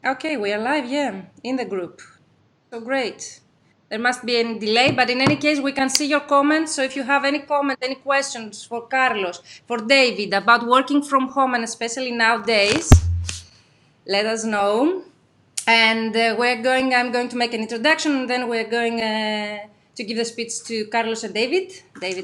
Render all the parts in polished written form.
Okay, we are live, yeah, in the group. So great. There must be a delay, but in any case, we can see your comments. So if you have any comment, any questions for Carlos, for David about working from home, and especially nowadays, let us know. And I'm going to make an introduction, and then we're going to give the speech to Carlos and David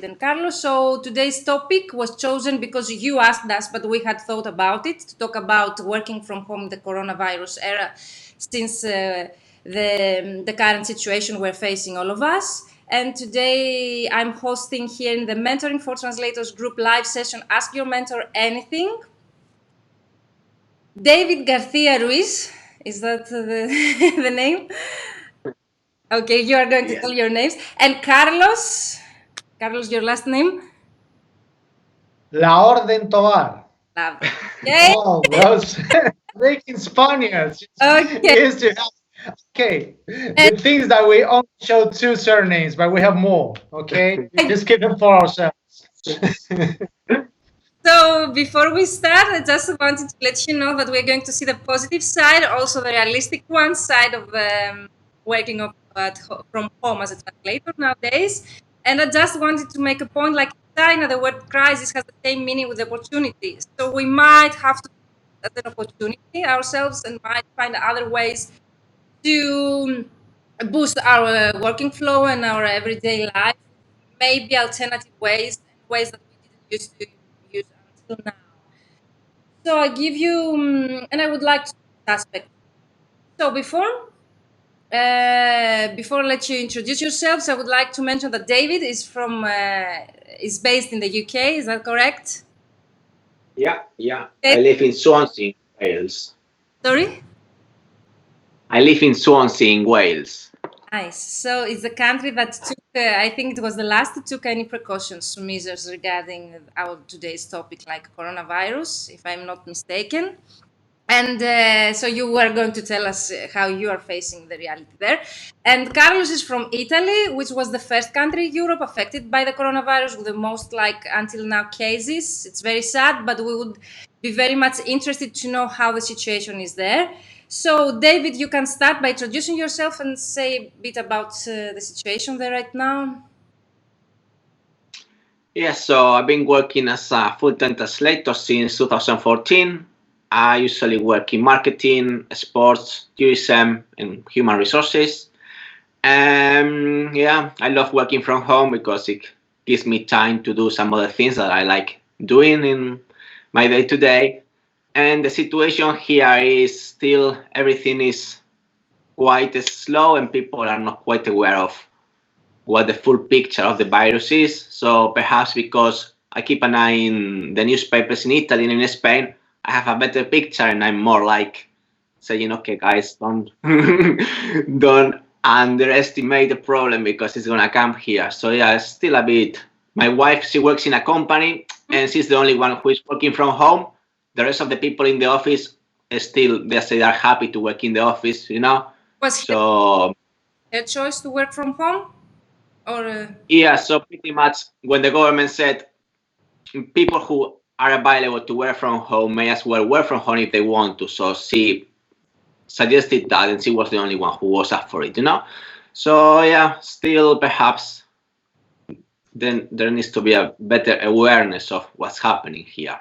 and Carlos. So today's topic was chosen because you asked us, but we had thought about it, to talk about working from home in the coronavirus era, since the current situation we're facing, all of us. And today I'm hosting here in the Mentoring for Translators group live session, Ask Your Mentor Anything. David Garcia Ruiz, is that the name? Okay, you are going to tell your names. And Carlos, your last name? La Orden Tovar. Love. Okay. Oh, those making Spaniards. Okay. Is to have, okay. The things that we only show 2 surnames, but we have more. Okay, just keep them for ourselves. So before we start, I just wanted to let you know that we're going to see the positive side, also the realistic one side of working from home as a translator nowadays. And I just wanted to make a point, like in China, the word crisis has the same meaning with opportunity. So we might have to as an opportunity ourselves and might find other ways to boost our working flow and our everyday life, maybe alternative ways that we didn't used to use until now. So I give you, and I would like to aspect. So before I let you introduce yourselves, I would like to mention that David is is based in the UK. Is that correct? Yeah. I live in Swansea, Wales. Sorry? I live in Swansea, in Wales. Nice. So it's a country that took, I think it was the last that took any precautions, measures regarding our today's topic, like coronavirus, if I'm not mistaken. And so you were going to tell us how you are facing the reality there. And Carlos is from Italy, which was the first country in Europe affected by the coronavirus with the most, like, until now cases. It's very sad, but we would be very much interested to know how the situation is there. So, David, you can start by introducing yourself and say a bit about the situation there right now. Yeah, so I've been working as a full-time translator since 2014. I usually work in marketing, sports, tourism, and human resources. Yeah, I love working from home because it gives me time to do some other things that I like doing in my day-to-day. And the situation here is still everything is quite slow and people are not quite aware of what the full picture of the virus is. So perhaps because I keep an eye in the newspapers in Italy and in Spain, I have a better picture and I'm more like saying, okay, guys, don't underestimate the problem because it's gonna come here. So yeah, it's still a bit. My wife, she works in a company and she's the only one who is working from home. The rest of the people in the office still, they say they're happy to work in the office, you know. Was so a choice to work from home, or yeah, so pretty much when the government said people who are available to work from home may as well work from home if they want to. So she suggested that, and she was the only one who was up for it, you know. So yeah, still perhaps then there needs to be a better awareness of what's happening here.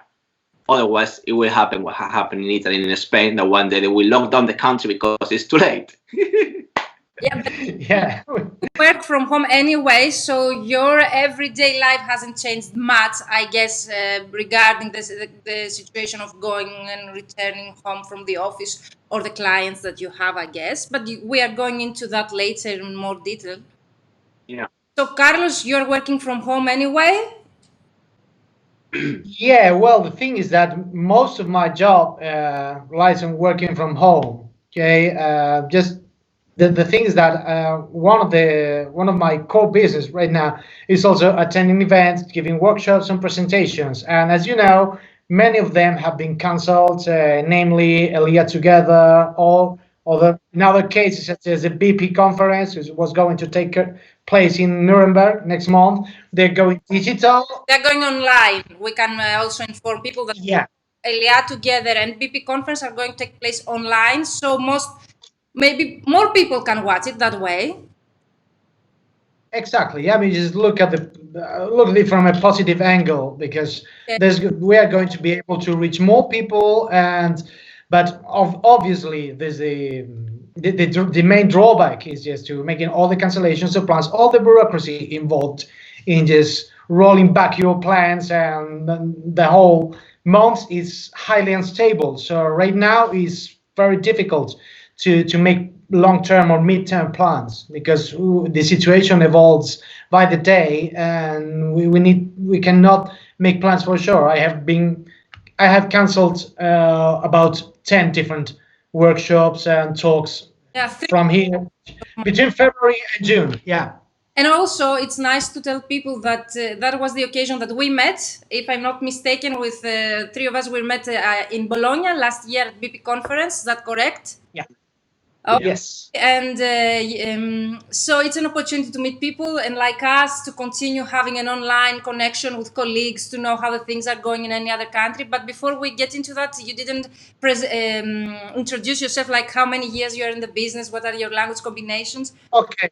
Otherwise, it will happen what happened in Italy and in Spain, that one day they will lock down the country because it's too late. yeah, but Yeah. work from home anyway, so your everyday life hasn't changed much, I guess, regarding the situation of going and returning home from the office or the clients that you have, I guess. But we are going into that later in more detail. Yeah. So, Carlos, you're working from home anyway? Yeah, well, the thing is that most of my job lies on working from home. Okay, just the thing is that one of my core business right now is also attending events, giving workshops and presentations. And as you know, many of them have been cancelled, namely Elia Together, or in other cases such as the BP conference, which was going to take place in Nuremberg next month. They're going digital. They're going online. We can also inform people that Yeah. LEA together and BP conference are going to take place online, so maybe more people can watch it that way. Exactly. Yeah, I mean, just look at it from a positive angle, because we are going to be able to reach more people, but obviously there's the main drawback is just to making all the cancellations of plans, all the bureaucracy involved in just rolling back your plans, and the whole month is highly unstable. So right now is very difficult to make long-term or mid-term plans, because the situation evolves by the day, and we cannot make plans for sure. I have canceled about 10 different workshops and talks from here between February and June. Yeah. And also, it's nice to tell people that that was the occasion that we met. If I'm not mistaken, with three of us, we met in Bologna last year at BP conference. Is that correct? Yeah. Oh, yes. And so it's an opportunity to meet people and like us to continue having an online connection with colleagues, to know how the things are going in any other country. But before we get into that, you didn't introduce yourself, like how many years you're in the business, what are your language combinations? Okay.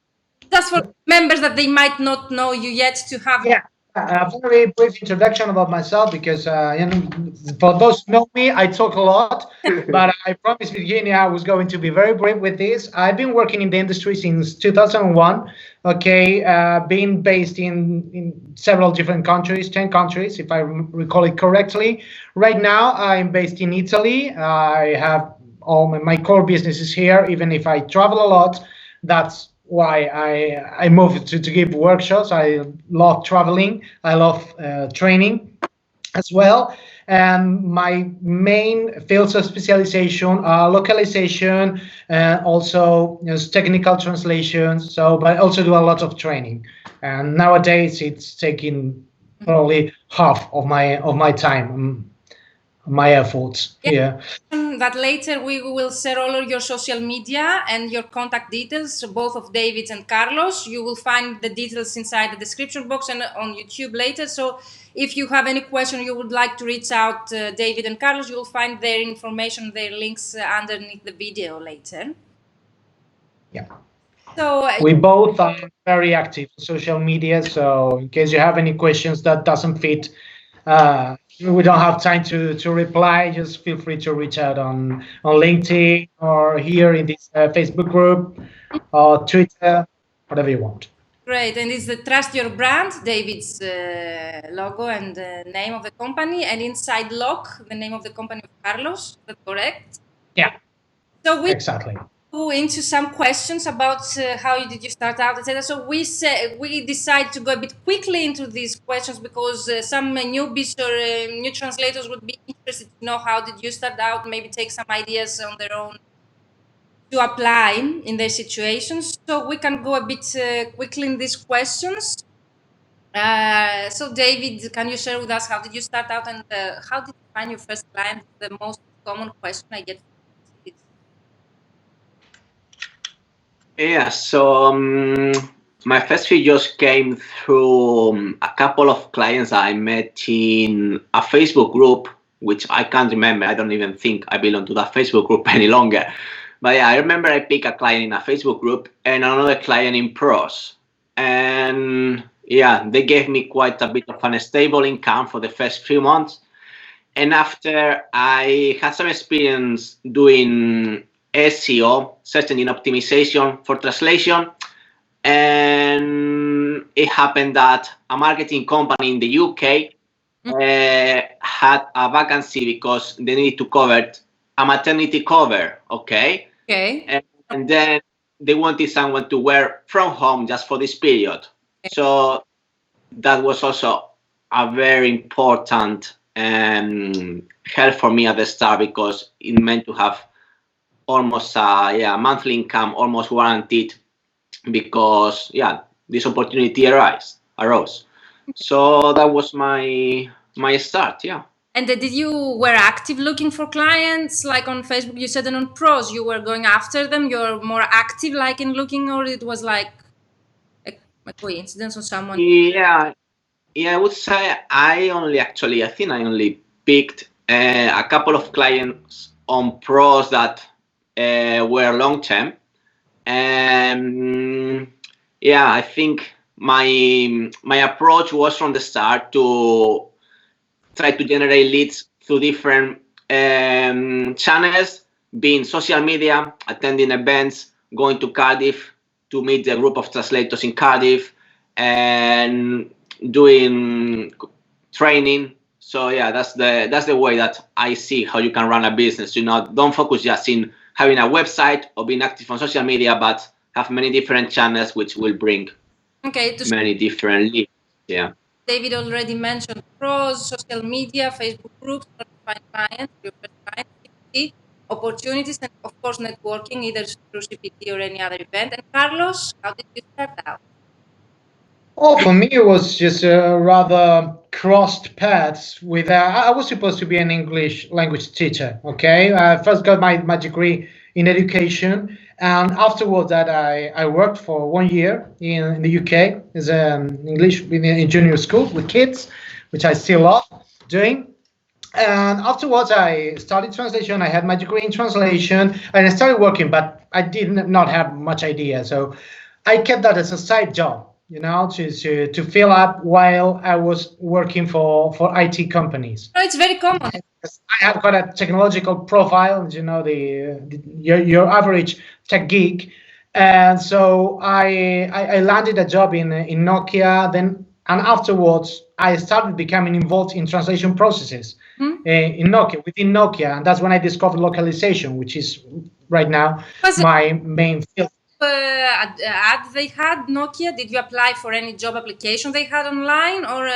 Just for members that they might not know you yet, to have a very brief introduction about myself, because for those who know me, I talk a lot, but I promised Virginia I was going to be very brief with this. I've been working in the industry since 2001. Being based in several different countries, 10 countries, if I recall it correctly. Right now, I'm based in Italy. I have all my core business is here, even if I travel a lot. That's why I moved to give workshops. I love traveling. I love training as well. And my main fields of specialization are localization, and also technical translations. But I also do a lot of training. And nowadays it's taking probably half of my time, my efforts here. That later we will share all of your social media and your contact details, both of David and Carlos. You will find the details inside the description box and on YouTube later. So if you have any question, you would like to reach out David and Carlos, you will find their information, their links underneath the video later. Yeah. So we both are very active on social media. So in case you have any questions that doesn't fit, we don't have time to reply, just feel free to reach out on LinkedIn or here in this Facebook group or Twitter, whatever you want. Great. And it's the Trust Your Brand, David's logo and the name of the company, and InsideLoc, the name of the company of Carlos. Is that correct? Yeah. So we exactly go into some questions about how did you start out, etc. So we decided to go a bit quickly into these questions, because some newbies or new translators would be interested to know how did you start out, maybe take some ideas on their own to apply in their situations. So we can go a bit quickly in these questions. So David, can you share with us how did you start out, and how did you find your first client? The most common question I get. Yeah, so my first few jobs came through a couple of clients I met in a Facebook group, which I can't remember. I don't even think I belong to that Facebook group any longer. But yeah, I remember I picked a client in a Facebook group and another client in Pros. And yeah, they gave me quite a bit of a stable income for the first few months. And after I had some experience doing SEO, search engine optimization for translation, and it happened that a marketing company in the UK had a vacancy because they needed to cover a maternity cover. Okay. And then they wanted someone to work from home just for this period. Okay. So that was also a very important help for me at the start, because it meant to have almost a monthly income, almost guaranteed, because this opportunity arose. So that was my start. Yeah. And did you were active looking for clients, like on Facebook? You said, and on Pros you were going after them. You're more active, like in looking, or it was like a coincidence or someone? Yeah, I would say I think I only picked a couple of clients on pros that were long term, and yeah, I think my approach was from the start to try to generate leads through different channels, being social media, attending events, going to Cardiff to meet the group of translators in Cardiff, and doing training. So yeah, that's the way that I see how you can run a business. Don't focus just in having a website or being active on social media, but have many different channels which will bring many different leads. Yeah. David already mentioned pros, social media, Facebook groups, notifying clients, your first clients, CPT, opportunities, and of course networking, either through CPT or any other event. And Carlos, how did you start out? Oh, for me, it was just rather crossed paths with. I was supposed to be an English language teacher. Okay, I first got my degree in education, and afterwards that I worked for 1 year in the UK as an English in junior school with kids, which I still love doing. And afterwards, I studied translation. I had my degree in translation, and I started working, but I did not have much idea. So I kept that as a side job, to fill up while I was working for IT companies. No, it's very common. I have got a technological profile, your average tech geek, and so I landed a job in Nokia. And afterwards, I started becoming involved in translation processes in Nokia, within Nokia, and that's when I discovered localization, which is right now my main field. Ad they had Nokia? Did you apply for any job application they had online, or?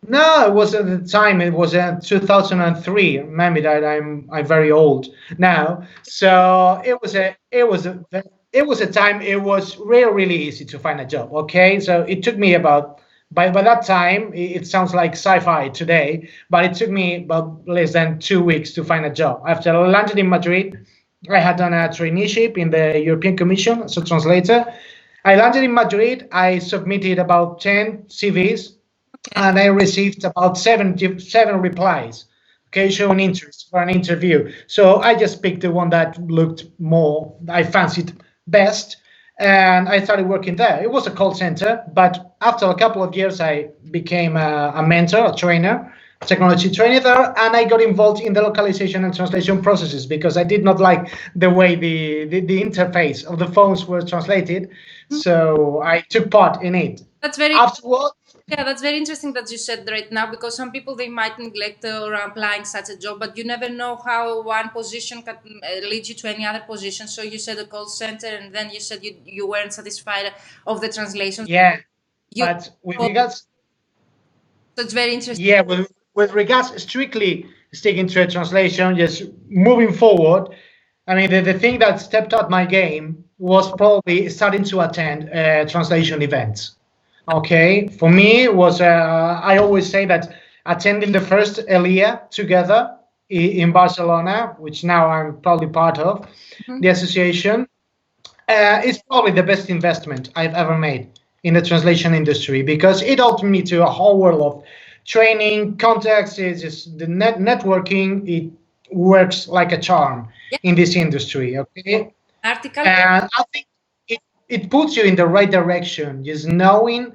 No, it was at the time. It was in 2003. Remember that I'm very old now. So it was a time. It was really easy to find a job. Okay, so it took me about by that time. It sounds like sci-fi today, but it took me about less than 2 weeks to find a job. After I landed in Madrid, I had done a traineeship in the European Commission as a translator. I landed in Madrid. I submitted about 10 CVs. And I received about seven replies, okay, showing interest for an interview. So I just picked the one that looked more, I fancied best, and I started working there. It was a call center, but after a couple of years, I became a mentor, a trainer, technology trainer there, and I got involved in the localization and translation processes because I did not like the way the interface of the phones were translated. So I took part in it. That's very afterwards. Yeah, that's very interesting that you said right now, because some people, they might neglect or applying such a job, but you never know how one position can lead you to any other position. So you said a call center, and then you said you weren't satisfied of the translation. Yeah, but with regards, so it's very interesting. Yeah, with regards strictly sticking to a translation, just moving forward. I mean, the thing that stepped up my game was probably starting to attend translation events. Okay, for me, it was I always say that attending the first ELIA together in Barcelona, which now I'm probably part of, the association, is probably the best investment I've ever made in the translation industry, because it opened me to a whole world of training, contacts, it's just the networking. It works like a charm in this industry, okay? And I think it puts you in the right direction, just knowing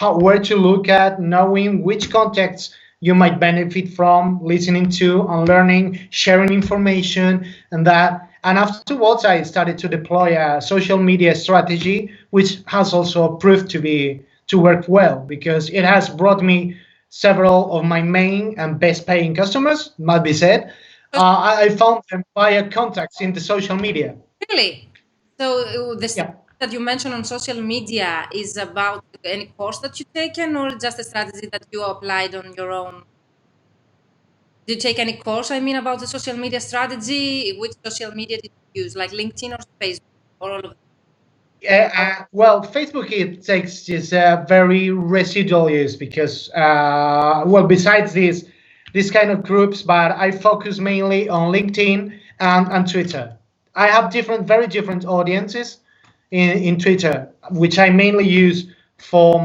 where to look at, knowing which contacts you might benefit from listening to and learning, sharing information, and that. And afterwards, I started to deploy a social media strategy, which has also proved to work well, because it has brought me several of my main and best paying customers, must be said. I found them via contacts in the social media. Really? So that you mentioned on social media is about any course that you've taken, or just a strategy that you applied on your own? Did you take any course, about the social media strategy? Which social media did you use, like LinkedIn or Facebook, or all of them? Well, Facebook, it takes just very residual use because, besides these kind of groups, but I focus mainly on LinkedIn and Twitter. I have very different audiences in Twitter, which I mainly use for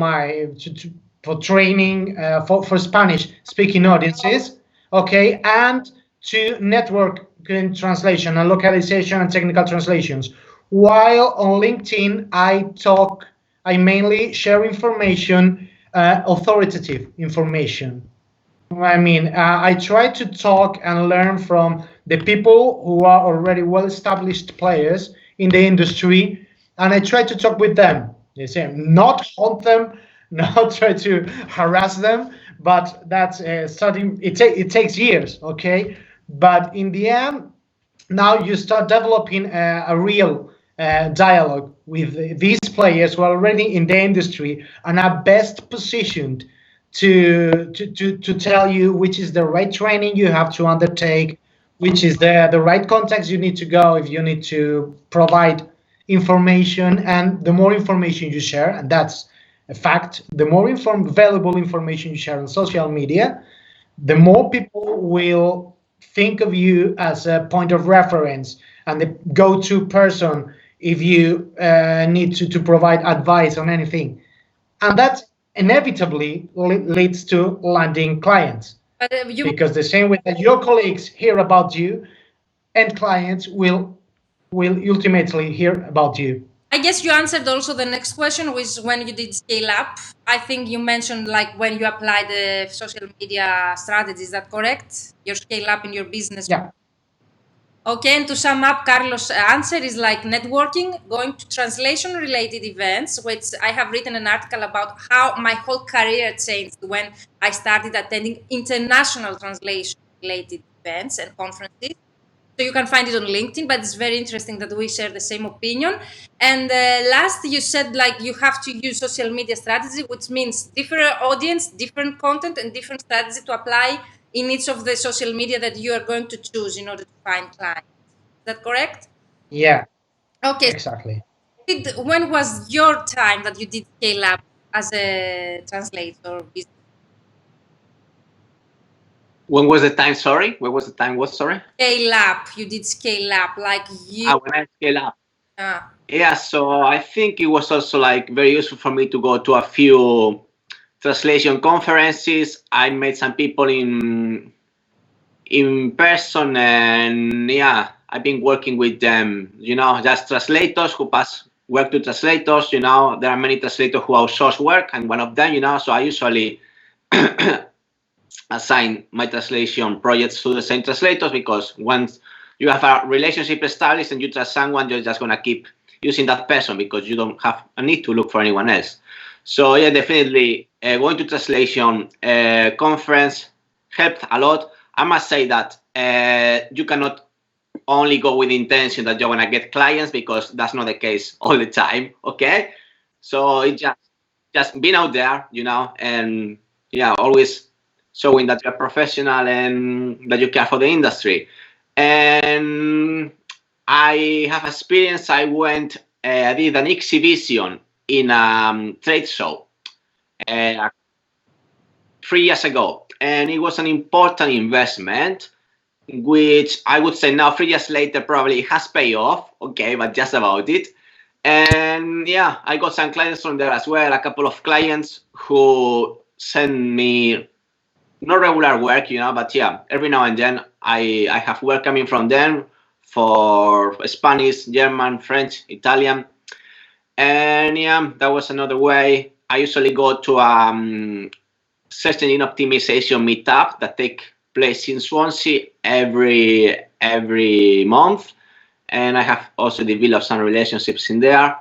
training for Spanish speaking audiences, okay, and to network translation and localization and technical translations. While on LinkedIn, I mainly share information, authoritative information. I mean, I try to talk and learn from the people who are already well-established players in the industry, and I try to talk with them. You see, not haunt them, not try to harass them, but that's starting. It takes years, okay? But in the end, now you start developing a real dialogue with these players who are already in the industry and are best positioned to tell you which is the right training you have to undertake, which is the right context you need to go if you need to provide information. And the more information you share, and that's a fact, the more valuable information you share on social media, the more people will think of you as a point of reference and the go-to person if you need to provide advice on anything. And that inevitably leads to landing clients. Because the same way that your colleagues hear about you, and clients will ultimately hear about you. I guess you answered also the next question, which when you did scale up. I think you mentioned like when you apply the social media strategy. Is that correct? Your scale up in your business. Yeah. Okay, and to sum up, Carlos' answer is like networking, going to translation-related events, which I have written an article about how my whole career changed when I started attending international translation-related events and conferences. So you can find it on LinkedIn, but it's very interesting that we share the same opinion. And last, you said like you have to use social media strategy, which means different audience, different content, and different strategy to apply in each of the social media that you are going to choose in order to find clients. Is that correct? Yeah. Okay. Exactly. When was your time that you did scale up as a translator? When was the time? Sorry, when was the time? What? Sorry. Scale up. You did scale up, like you. When I scale up. Yeah. So I think it was also like very useful for me to go to a few translation conferences. I met some people in person, and yeah, I've been working with them. You know, just translators who pass work to translators. You know, there are many translators who outsource work, and one of them, you know, so I usually assign my translation projects to the same translators, because once you have a relationship established and you trust someone, you're just going to keep using that person because you don't have a need to look for anyone else. So yeah, definitely going to translation conference helped a lot. I must say that you cannot only go with the intention that you're going to get clients, because that's not the case all the time. Okay, so it just being out there, you know, and yeah, always showing that you're professional and that you care for the industry. And I have experience. I went, I did an exhibition in a trade show 3 years ago, and it was an important investment, which I would say now 3 years later probably has paid off. Okay, but just about it. And yeah, I got some clients from there as well. A couple of clients who send me not regular work, you know, but yeah, every now and then I have work coming from them for Spanish, German, French, Italian. And yeah, that was another way. I usually go to search engine optimization meetup that take place in Swansea every month, and I have also developed some relationships in there.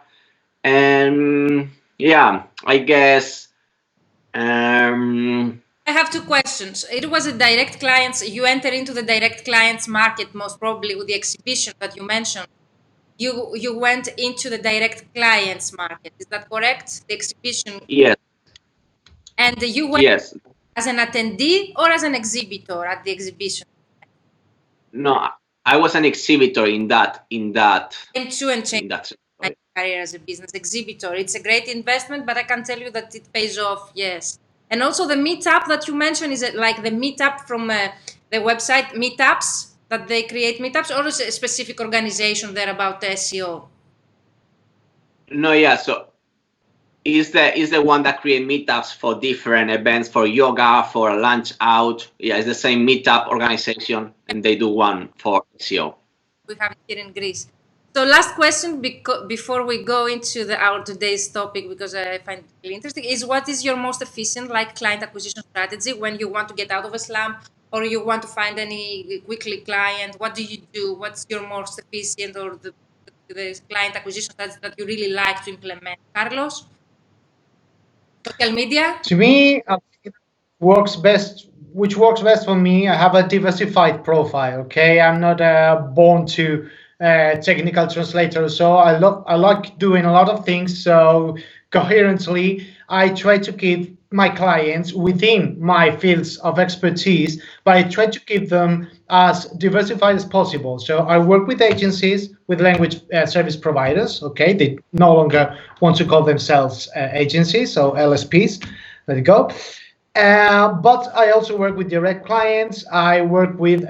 And yeah, I guess I have two questions. It was a direct clients. You enter into the direct clients market most probably with the exhibition that you mentioned. You went into the direct clients market. Is that correct? The exhibition. Yes. And you went as an attendee or as an exhibitor at the exhibition? No, I was an exhibitor in that. My career as a business exhibitor. It's a great investment, but I can tell you that it pays off. Yes. And also the meetup that you mentioned, is it like the meetup from the website Meetups, that they create meetups, or is it a specific organization there about SEO? No, yeah. So is the one that create meetups for different events, for yoga, for a lunch out. Yeah, it's the same meetup organization, and they do one for SEO. We have it here in Greece. So last question before we go into our today's topic, because I find it really interesting, is what is your most efficient client acquisition strategy when you want to get out of a slump or you want to find any weekly client? What do you do? What's your most efficient or the client acquisition strategy that you really like to implement? Carlos? Social media? To me, works best. Which works best for me? I have a diversified profile. Okay, I'm not born to technical translator, so I like doing a lot of things. So coherently, I try to keep my clients within my fields of expertise, but I try to keep them as diversified as possible. So I work with agencies, with language service providers. Okay, they no longer want to call themselves agencies, so LSPs. Let it go. But I also work with direct clients. I work with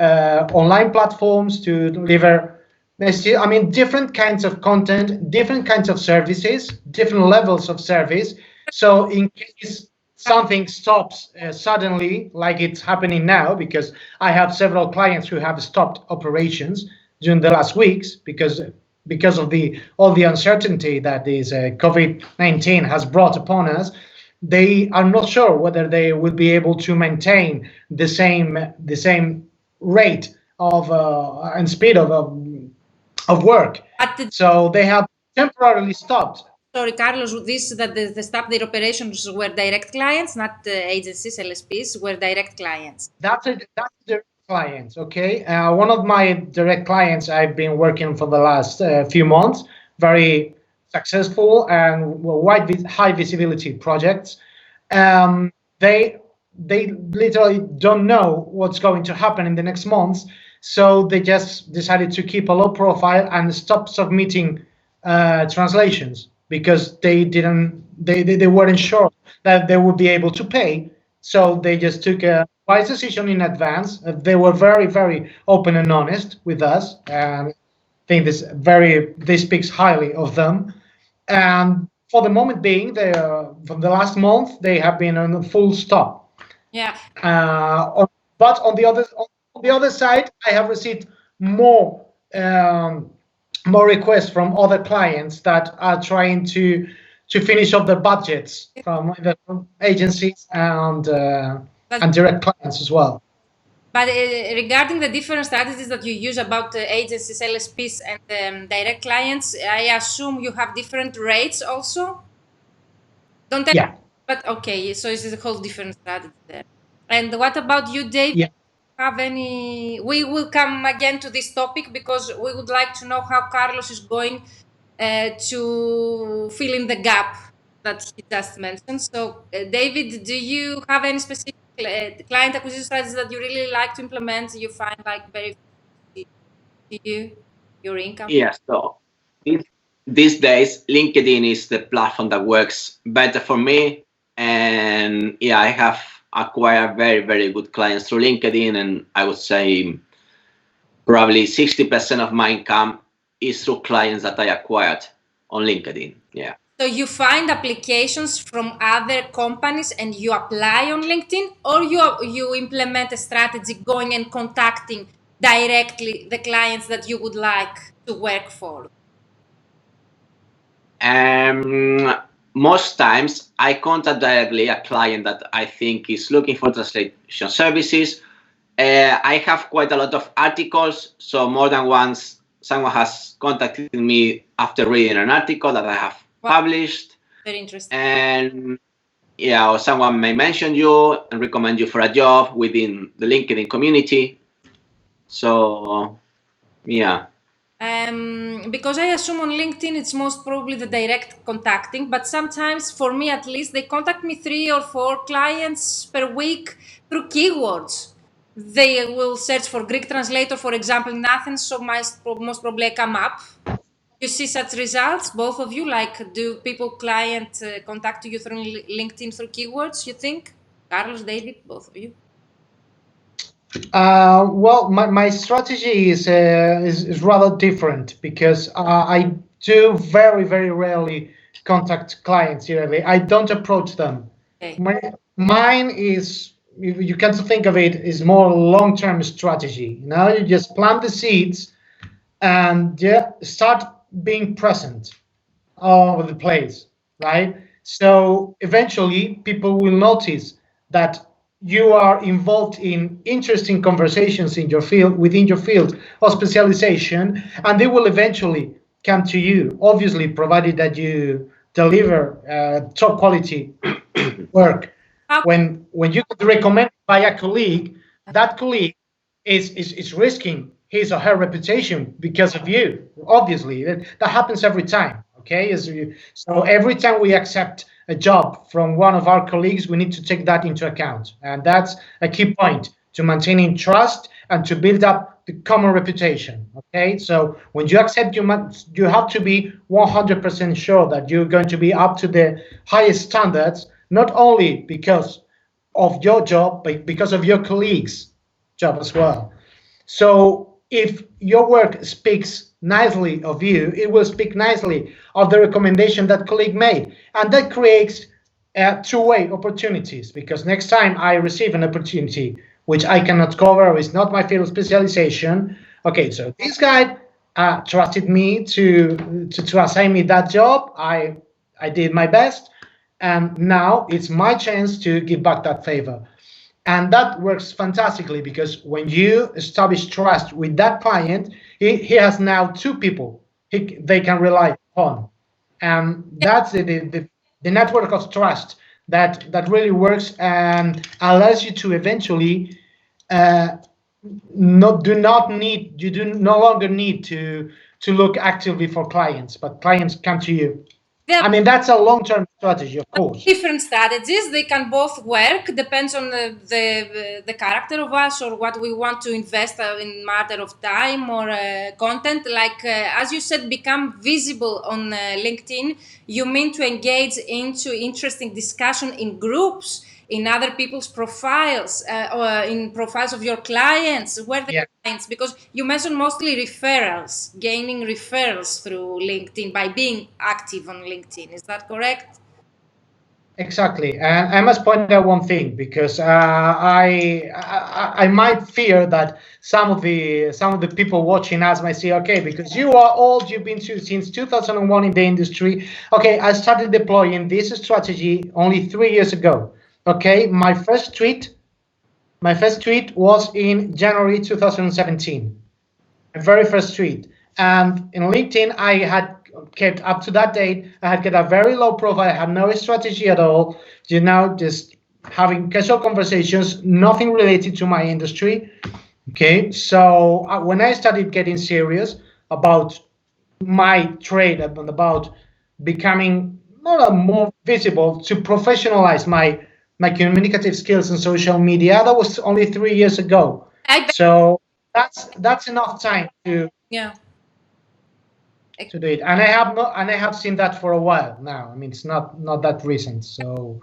online platforms to deliver, I mean, different kinds of content, different kinds of services, different levels of service. So in case something stops suddenly, like it's happening now, because I have several clients who have stopped operations during the last weeks because of all the uncertainty that this COVID-19 has brought upon us. They are not sure whether they will be able to maintain the same rate of and speed of work. So they have temporarily stopped. Sorry, Carlos, that the staff, their operations were direct clients, not agencies, LSPs, were direct clients. That's direct clients, okay? One of my direct clients I've been working for the last few months, very successful and high visibility projects. They literally don't know what's going to happen in the next months, so they just decided to keep a low profile and stop submitting translations because they weren't sure that they would be able to pay. So they just took a wise decision in advance. They were very, very open and honest with us, and I think this speaks highly of them. And for the moment being, from the last month, they have been on a full stop. Yeah. But on the other side, I have received more requests from other clients that are trying to finish off their budgets from agencies and direct clients as well. But regarding the different strategies that you use about agencies, LSPs, and direct clients, I assume you have different rates also? Don't tell Yeah. me, but okay, so it's a whole different strategy there. And what about you, Dave? Yeah. Have any? We will come again to this topic because we would like to know how Carlos is going to fill in the gap that he just mentioned. So, David, do you have any specific client acquisition strategies that you really like to implement? You find very to you, your income? Yes. So these days, LinkedIn is the platform that works better for me, and yeah, I have acquired very, very good clients through LinkedIn, and I would say probably 60% of my income is through clients that I acquired on LinkedIn. Yeah. So you find applications from other companies and you apply on LinkedIn, or you implement a strategy going and contacting directly the clients that you would like to work for? Most times I contact directly a client that I think is looking for translation services. I have quite a lot of articles, so more than once someone has contacted me after reading an article that I have published. Very interesting. And yeah, or someone may mention you and recommend you for a job within the LinkedIn community. So yeah. Because I assume on LinkedIn it's most probably the direct contacting, but sometimes, for me at least, they contact me 3 or 4 clients per week through keywords. They will search for Greek translator, for example, in Athens, so most probably I come up. You see such results, both of you? Do people contact you through LinkedIn through keywords, you think? Carlos, David, both of you? Well, my strategy is rather different because I do very, very rarely contact clients directly. I don't approach them. Okay. Mine is, you can think of it, is more long-term strategy. You know, you just plant the seeds and start being present all over the place, right? So eventually people will notice that you are involved in interesting conversations in your field, within your field of specialization, and they will eventually come to you, obviously provided that you deliver top quality work. When you get recommended by a colleague, that colleague is risking his or her reputation because of you. Obviously, that happens every time. Okay, so every time we accept a job from one of our colleagues, we need to take that into account, and that's a key point to maintaining trust and to build up the common reputation. Okay, so when you accept, you have to be 100% sure that you're going to be up to the highest standards, not only because of your job, but because of your colleagues' job as well. So if your work speaks nicely of you, it will speak nicely of the recommendation that colleague made. And that creates two-way opportunities, because next time I receive an opportunity which I cannot cover or is not my field of specialization, okay, so this guy trusted me to assign me that job. I did my best, and now it's my chance to give back that favor. And that works fantastically, because when you establish trust with that client, he has now two people they can rely upon. And that's the network of trust that really works and allows you to eventually no longer need to look actively for clients, but clients come to you. I mean, that's a long-term strategy, of course. Different strategies, they can both work, depends on the character of us or what we want to invest in matter of time or content. Like, as you said, become visible on LinkedIn. You mean to engage into interesting discussion in groups, in other people's profiles, or in profiles of your clients, where the clients, because you mentioned mostly referrals, gaining referrals through LinkedIn by being active on LinkedIn. Is that correct? Exactly, and I must point out one thing, because I might fear that some of the people watching us might say, okay, because you are old, you've been since 2001 in the industry. Okay, I started deploying this strategy only 3 years ago. Okay, my first tweet was in January 2017, my very first tweet, and in LinkedIn I had kept up to that date. I had kept a very low profile. I had no strategy at all. You know, just having casual conversations, nothing related to my industry. Okay, so when I started getting serious about my trade and about becoming more visible, to professionalize my communicative skills on social media, that was only 3 years ago. So that's enough time to to do it, and I have seen that for a while now. I mean, it's not that recent, so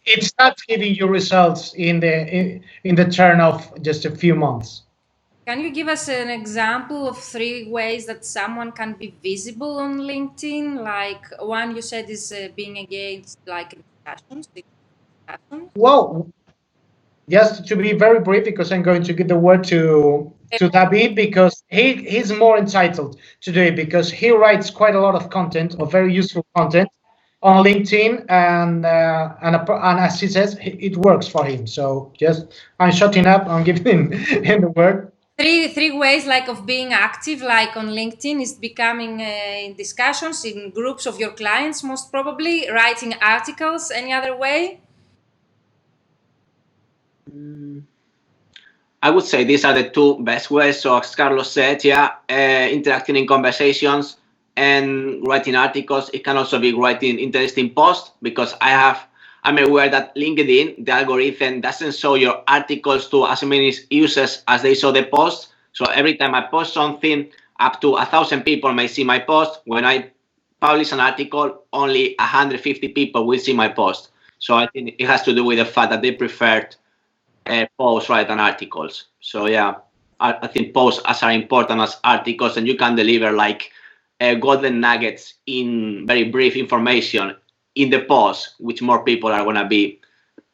it starts giving you results in the turn of just a few months. Can you give us an example of 3 ways that someone can be visible on LinkedIn? Like, one you said is being engaged, like, in discussions. Well, just to be very brief, because I'm going to give the word to David, because he's more entitled to do it, because he writes quite a lot of content, or very useful content, on LinkedIn, and as he says, it works for him. So just I'm shutting up. I'm giving him the word. 3 ways, like, of being active, like on LinkedIn, is becoming in discussions in groups of your clients, most probably writing articles. Any other way? I would say these are the 2 best ways. So as Carlos said, interacting in conversations and writing articles. It can also be writing interesting posts, because I'm aware that LinkedIn, the algorithm, doesn't show your articles to as many users as they saw the posts. So every time I post something, up to 1,000 people may see my post. When I publish an article, only 150 people will see my post. So I think it has to do with the fact that they preferred posts rather than articles. So yeah, I think posts are important as articles, and you can deliver like golden nuggets in very brief information in the post, which more people are going to be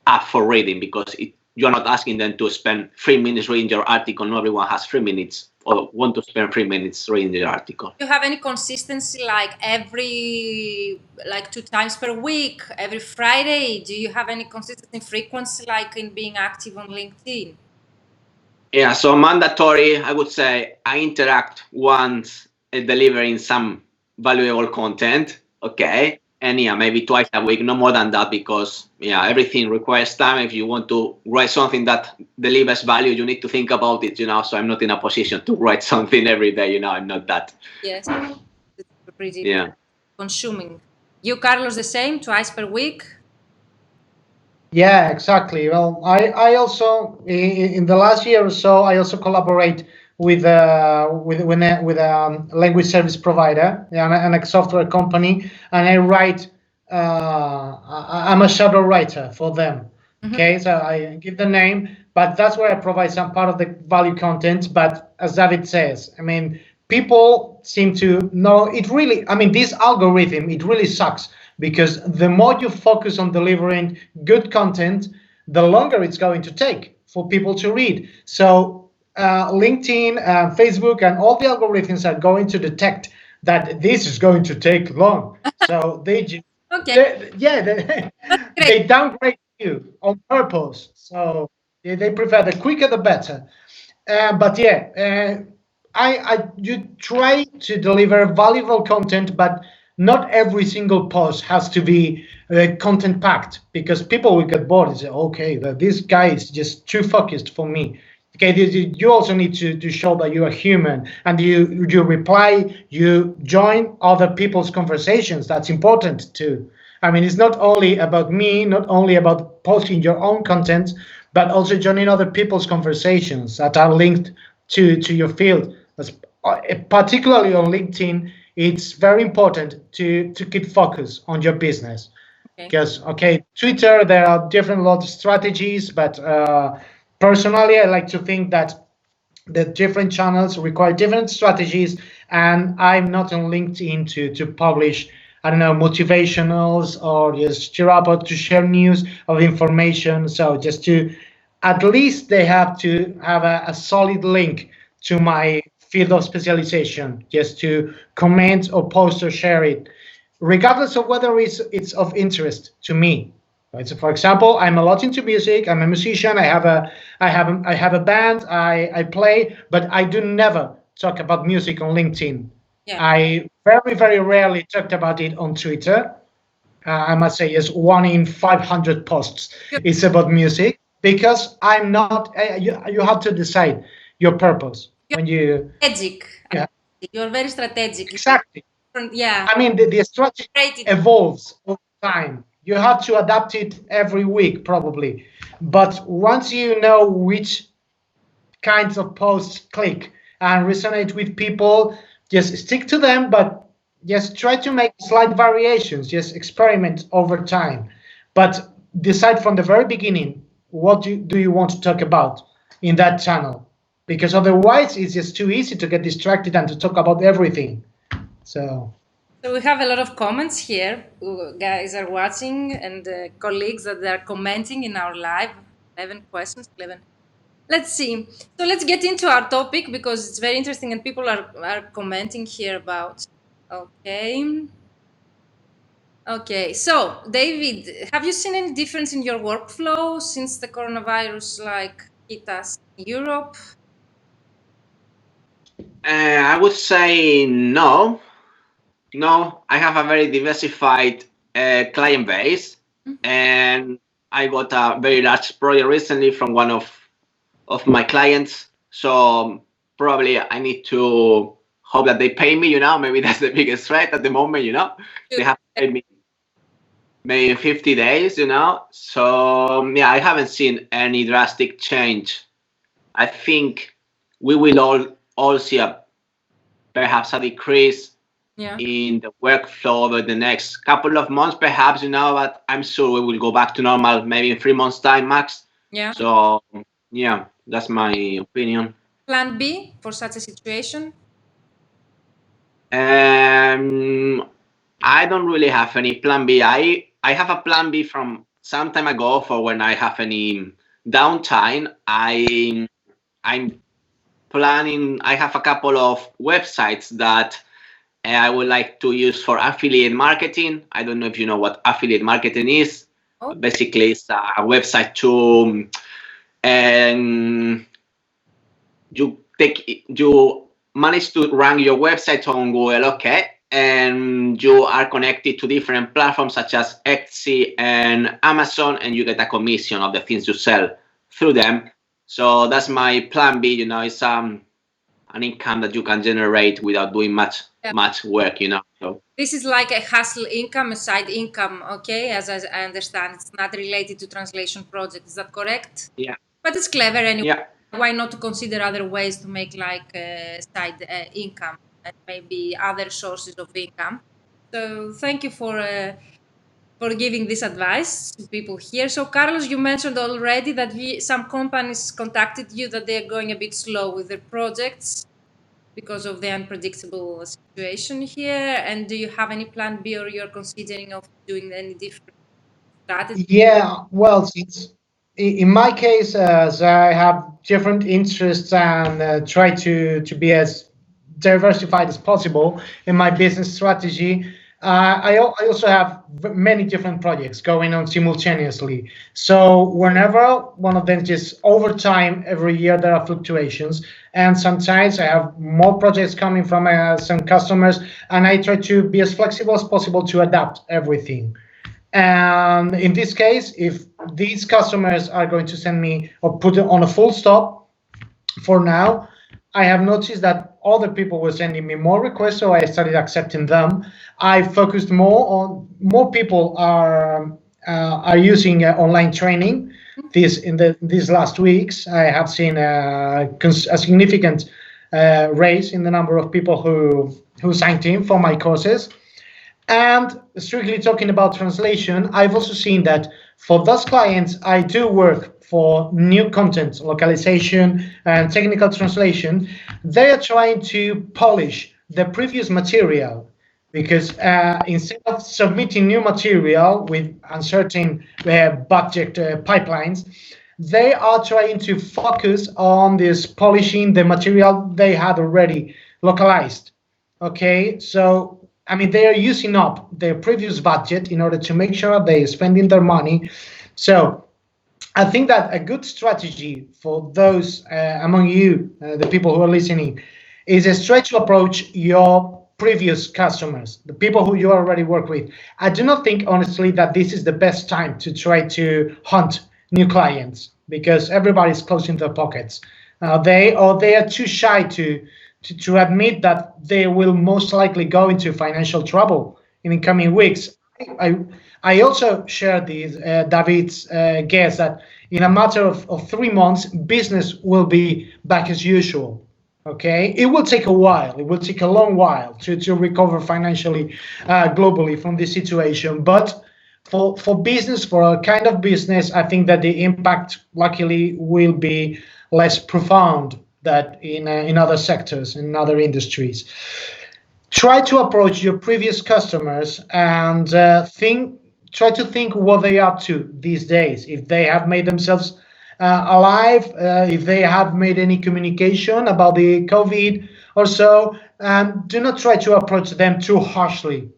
up for reading, because you're not asking them to spend 3 minutes reading your article. Not everyone has 3 minutes or want to spend 3 minutes reading your article. Do you have any consistency, like 2 times per week, every Friday? Do you have any consistent frequency, like in being active on LinkedIn? Yeah, so mandatory, I would say I interact once delivering some valuable content, okay? And yeah, maybe twice a week, no more than that, because yeah, everything requires time. If you want to write something that delivers value, you need to think about it, so I'm not in a position to write something every day, I'm not that. Yes, it's pretty consuming. You, Carlos, the same, twice per week? Yeah, exactly. Well, I also in the last year or so, I also collaborate with a language service provider and a software company, and I write. I'm a shadow writer for them. Okay, so I give the name, but that's where I provide some part of the value content. But as David says, I mean, people seem to know it really. I mean, this algorithm, it really sucks, because the more you focus on delivering good content, the longer it's going to take for people to read. So LinkedIn, Facebook, and all the algorithms are going to detect that this is going to take long. So they just, they downgrade you on purpose. So they prefer the quicker the better. But yeah, you try to deliver valuable content, but not every single post has to be content packed, because people will get bored and say, okay, this guy is just too focused for me. Okay, you also need to show that you are human, and you reply, you join other people's conversations. That's important too. I mean, it's not only about me, not only about posting your own content, but also joining other people's conversations that are linked to your field. Particularly on LinkedIn, it's very important to keep focus on your business. Because, Twitter, there are different lot of strategies, but personally, I like to think that the different channels require different strategies, and I'm not on LinkedIn to publish, I don't know, motivationals or just cheer up or to share news of information. So just to, at least they have to have a solid link to my field of specialization, just to comment or post or share it, regardless of whether it's of interest to me. Right? So, for example, I'm a lot into music. I'm a musician. I have a band. I play, but I do never talk about music on LinkedIn. Yeah. I very, very rarely talked about it on Twitter. I must say, yes, 1 in 500 posts is about music, because I'm not. You have to decide your purpose when you. Strategic. Yeah. You're very strategic. Exactly. Yeah. I mean, the strategy evolves over time. You have to adapt it every week, probably. But once you know which kinds of posts click and resonate with people, just stick to them, but just try to make slight variations, just experiment over time. But decide from the very beginning, what do you want to talk about in that channel? Because otherwise, it's just too easy to get distracted and to talk about everything. So we have a lot of comments here. Guys are watching, and colleagues that are commenting in our live. 11 questions, 11. Let's see. So let's get into our topic, because it's very interesting and people are commenting here about. Okay. So David, have you seen any difference in your workflow since the coronavirus hit us in Europe? I would say no. No, I have a very diversified client base, and I got a very large project recently from one of my clients. So probably I need to hope that they pay me, maybe that's the biggest threat at the moment, They have to pay me maybe 50 days, So yeah, I haven't seen any drastic change. I think we will all see perhaps a decrease in the workflow over the next couple of months, perhaps, but I'm sure we will go back to normal maybe in 3 months' time max. Yeah. So yeah, that's my opinion. Plan B for such a situation? I don't really have any plan B. I have a plan B from some time ago for when I have any downtime. I'm planning. I have a couple of websites that I would like to use for affiliate marketing. I don't know if you know what affiliate marketing is. Oh. Basically, it's a website to and you manage to rank your website on Google, okay, and you are connected to different platforms such as Etsy and Amazon, and you get a commission of the things you sell through them. So that's my plan B. It's an income that you can generate without doing much work. So this is like a hustle income, a side income, okay? As I understand, it's not related to translation project. Is that correct? Yeah. But it's clever anyway. Yeah. Why not to consider other ways to make like side income and maybe other sources of income? So thank you for giving this advice to people here. So Carlos, you mentioned already that some companies contacted you that they're going a bit slow with their projects because of the unpredictable situation here. And do you have any plan B, or you're considering of doing any different strategy? Yeah, well, since in my case, as I have different interests and try to be as diversified as possible in my business strategy, I also have many different projects going on simultaneously. So whenever one of them, just over time, every year there are fluctuations, and sometimes I have more projects coming from some customers, and I try to be as flexible as possible to adapt everything. And in this case, if these customers are going to send me or put it on a full stop for now, I have noticed that other people were sending me more requests, so I started accepting them. I focused more people are using online training. These last weeks, I have seen a significant raise in the number of people who signed in for my courses. And strictly talking about translation, I've also seen that for those clients, I do work for new content, localization, and technical translation. They are trying to polish the previous material, because instead of submitting new material with uncertain budget pipelines, they are trying to focus on this polishing the material they had already localized. Okay, so I mean, they are using up their previous budget in order to make sure they're spending their money. So I think that a good strategy for those among you, the people who are listening, is a try to approach your previous customers, the people who you already work with. I do not think, honestly, that this is the best time to try to hunt new clients, because everybody's closing their pockets. They are too shy to admit that they will most likely go into financial trouble in the coming weeks. I also share David's guess that in a matter of 3 months, business will be back as usual. Okay, it will take a while. It will take a long while to recover financially globally from this situation. But for business, for a kind of business, I think that the impact, luckily, will be less profound than in other sectors, in other industries. Try to approach your previous customers and try to think what they are up to these days. If they have made themselves alive, if they have made any communication about the COVID or so, and do not try to approach them too harshly.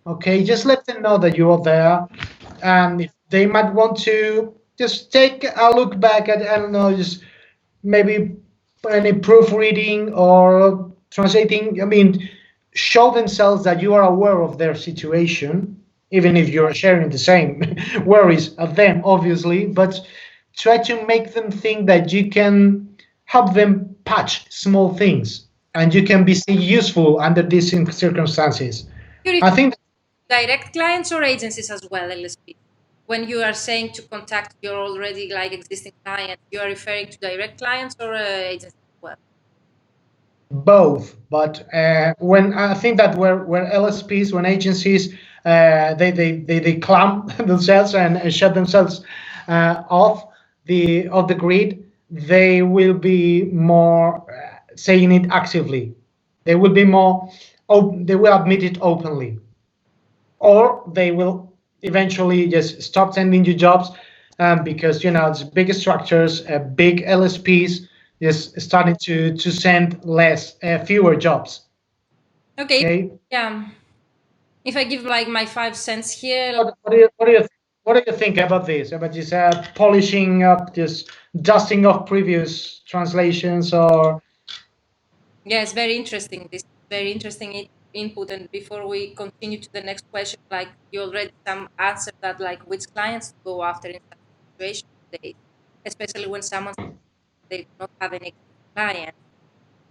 Okay, just let them know that you are there, and if they might want to just take a look back at, I don't know, just maybe any proofreading or translating. I mean, show themselves that you are aware of their situation, even if you're sharing the same worries of them, obviously, but try to make them think that you can help them patch small things and you can be useful under these circumstances. I think direct clients or agencies as well, LSP. When you are saying to contact your already like existing clients, you are referring to direct clients or agencies as well? Both, but when I think that where LSPs, when agencies, they clamp themselves and shut themselves off the grid, they will be more saying it actively. They will be more they will admit it openly, or they will eventually just stop sending you jobs because it's big structures, big LSPs just starting to send fewer jobs. Okay. Yeah. If I give like my 5 cents here. What do you think about this? About this polishing up, just dusting off previous translations, or? Yeah, it's very interesting. This is very interesting input. And before we continue to the next question, like you already some answered that, like which clients to go after in such situation today, especially when someone they do not have any client.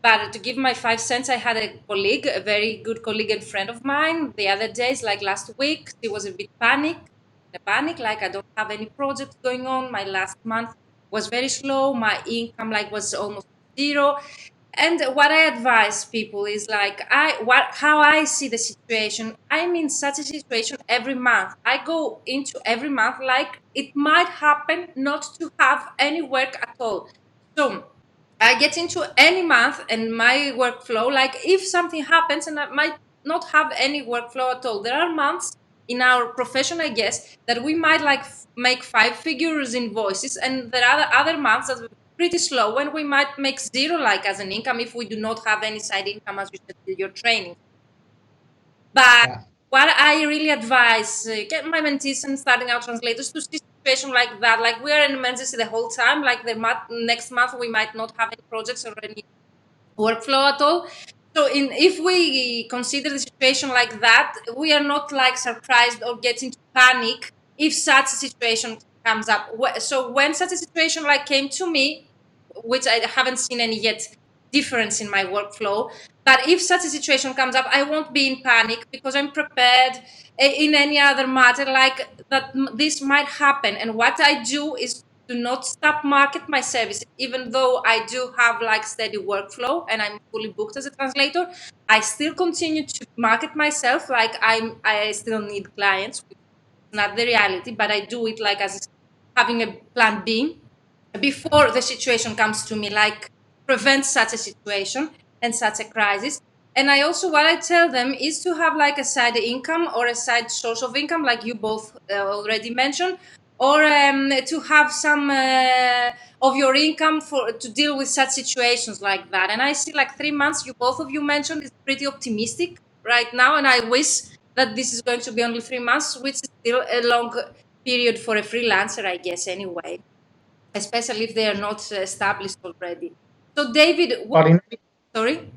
But to give my 5 cents, I had a colleague, a very good colleague and friend of mine, the other days, like last week, she was a bit panic, like I don't have any projects going on. My last month was very slow. My income like was almost zero. And what I advise people is like how I see the situation. I'm in such a situation every month. I go into every month like it might happen not to have any work at all. So I get into any month and my workflow, like if something happens and I might not have any workflow at all. There are months in our profession, I guess, that we might like make 5 figures invoices, and there are other months that are pretty slow when we might make zero like as an income if we do not have any side income, as you said with your training. But what I really advise get my mentees and starting out translators to see situation like that, like we are in emergency the whole time, like next month we might not have any projects or any workflow at all. So if we consider the situation like that, we are not like surprised or get into panic if such a situation comes up. So when such a situation like came to me, which I haven't seen any yet difference in my workflow, but if such a situation comes up, I won't be in panic because I'm prepared in any other matter like that this might happen. And what I do is to not stop market my service, even though I do have like steady workflow and I'm fully booked as a translator. I still continue to market myself like I still need clients. It's not the reality, but I do it like as having a plan B before the situation comes to me, like prevent such a situation and such a crisis. And I also, what I tell them is to have like a side income or a side source of income, like you both already mentioned, or to have some of your income to deal with such situations like that. And I see like 3 months, you both of you mentioned, is pretty optimistic right now, and I wish that this is going to be only 3 months, which is still a long period for a freelancer, I guess, anyway, especially if they are not established already. So, David, sorry?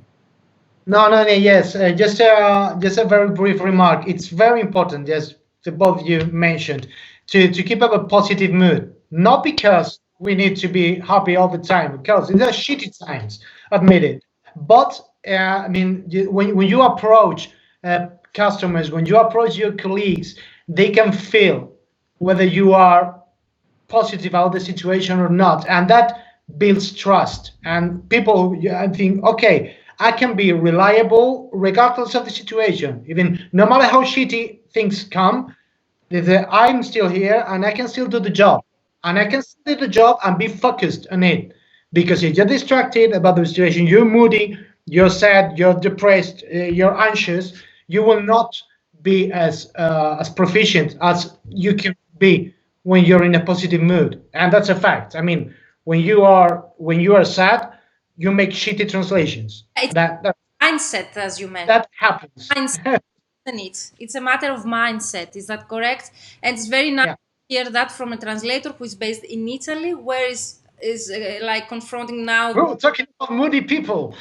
No, yes. Just a very brief remark. It's very important, yes, the both of you mentioned, to keep up a positive mood. Not because we need to be happy all the time, because these are shitty times, admit it. But I mean, when you approach customers, when you approach your colleagues, they can feel whether you are positive about the situation or not, and that builds trust. And people, I think, okay, I can be reliable regardless of the situation, even no matter how shitty things come. I'm still here and I can still do the job, and I can still do the job and be focused on it. Because if you're distracted about the situation, you're moody, you're sad, you're depressed, you're anxious, you will not be as proficient as you can be when you're in a positive mood. And that's a fact. I mean, when you are sad, you make shitty translations. That mindset, as you mentioned. That happens. Mindset. It's a matter of mindset. Is that correct? And it's very nice to hear that from a translator who is based in Italy, where is like confronting now. We're talking about moody people.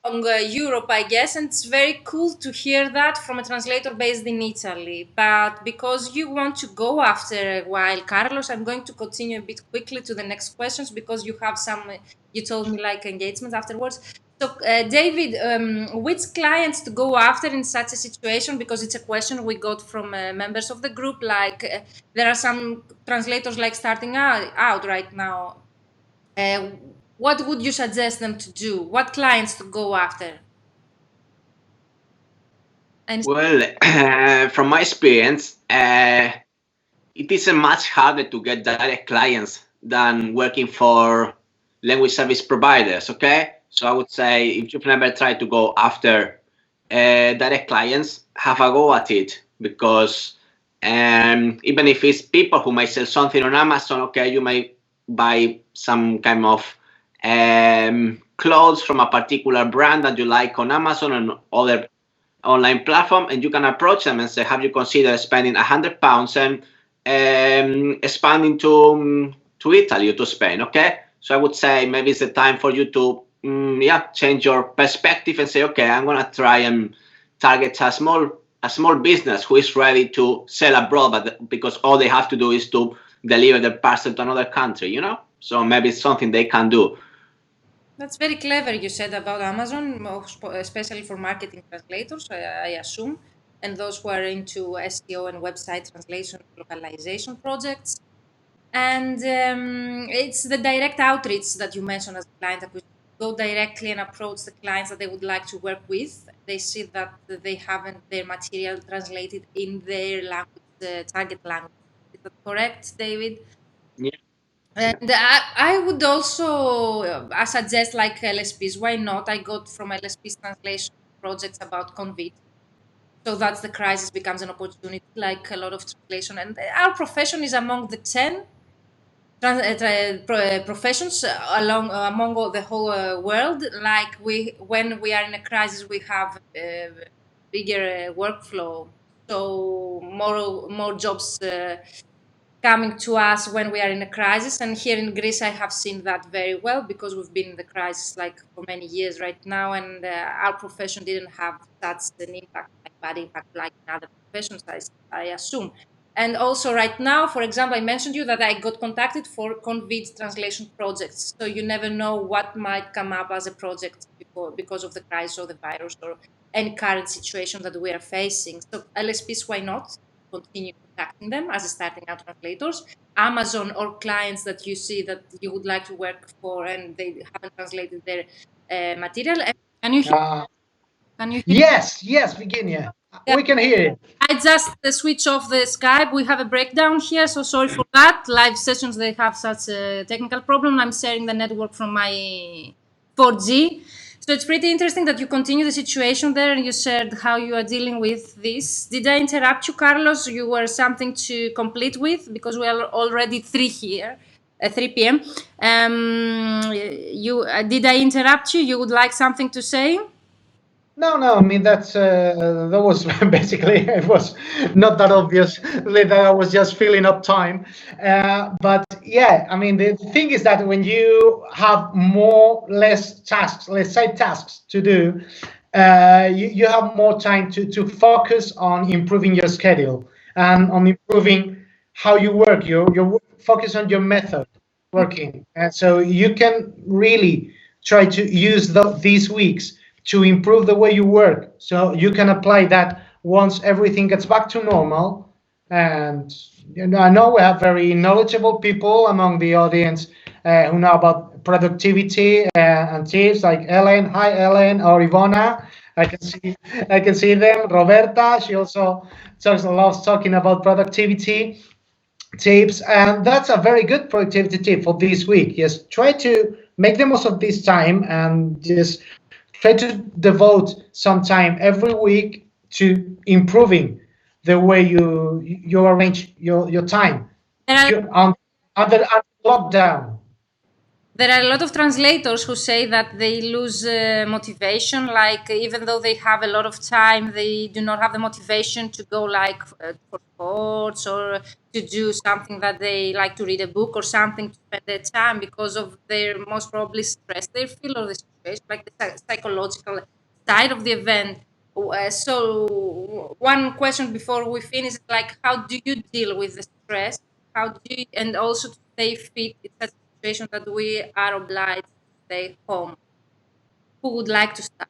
From Europe, I guess, and it's very cool to hear that from a translator based in Italy. But because you want to go after a while, Carlos, I'm going to continue a bit quickly to the next questions because you have some, you told me like engagements afterwards. So, David, which clients to go after in such a situation? Because it's a question we got from members of the group. Like, there are some translators like starting out right now. What would you suggest them to do? What clients to go after? Well, from my experience, it is much harder to get direct clients than working for language service providers, okay? So I would say if you've never tried to go after direct clients, have a go at it, because even if it's people who might sell something on Amazon, okay, you might buy some kind of clothes from a particular brand that you like on Amazon and other online platform, and you can approach them and say, have you considered spending £100 and expanding to Italy or to Spain? Okay, so I would say maybe it's the time for you to change your perspective and say, okay, I'm gonna try and target a small business who is ready to sell abroad, but because all they have to do is to deliver the parcel to another country, you know. So maybe it's something they can do. That's very clever, you said, about Amazon, especially for marketing translators, I assume, and those who are into SEO and website translation localization projects. And it's the direct outreach that you mentioned as a client acquisition. Go directly and approach the clients that they would like to work with. They see that they haven't their material translated in their language, target language. Is that correct, David? Yeah. And I would also suggest like LSPs. Why not? I got from LSPs translation projects about COVID. So that's the crisis becomes an opportunity, like a lot of translation. And our profession is among the 10 professions among all the whole world. Like when we are in a crisis, we have a bigger workflow. So more jobs coming to us when we are in a crisis. And here in Greece, I have seen that very well because we've been in the crisis like for many years right now, and our profession didn't have such an impact, like bad impact, like in other professions, I assume. And also right now, for example, I mentioned you that I got contacted for COVID translation projects. So you never know what might come up as a project because of the crisis or the virus or any current situation that we are facing. So LSPs, why not? Continue contacting them as starting out translators. Amazon or clients that you see that you would like to work for and they haven't translated their material. Can you hear? Can you hear? Yes, Virginia. We can hear it. I just switch off the Skype. We have a breakdown here, so sorry for that. Live sessions, they have such a technical problem. I'm sharing the network from my 4G. So it's pretty interesting that you continue the situation there and you shared how you are dealing with this. Did I interrupt you, Carlos? You were something to complete with because we are already 3 here, 3 p.m. Did I interrupt you? You would like something to say? No, I mean that was basically, it was not that obvious that I was just filling up time, but yeah, I mean the thing is that when you have less tasks, let's say tasks to do, you have more time to focus on improving your schedule and on improving how you work. You focus on your method working, and so you can really try to use these weeks to improve the way you work, so you can apply that once everything gets back to normal. And I know we have very knowledgeable people among the audience who know about productivity and tips, like Ellen. Hi, Ellen, or Ivona. I can see them. Roberta, she also loves talking about productivity tips, and that's a very good productivity tip for this week. Just try to make the most of this time and just try to devote some time every week to improving the way you arrange your time under lockdown. There are a lot of translators who say that they lose motivation, like even though they have a lot of time, they do not have the motivation to go like for sports or to do something that they like, to read a book or something, to spend their time because of their most probably stress they feel or the situation, like the psychological side of the event. So one question before we finish is like, how do you deal with the stress? How do you, and also to stay fit in such situation that we are obliged to stay home? Who would like to start?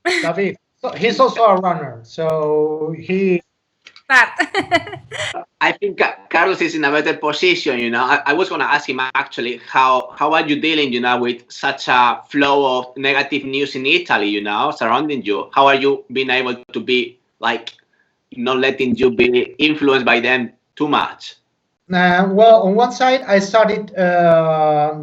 David, he's also a runner, so he. Start. I think Carlos is in a better position. You know, I was going to ask him actually how are you dealing, you know, with such a flow of negative news in Italy, you know, surrounding you. How are you being able to be like not letting you be influenced by them too much? Well, on one side, I started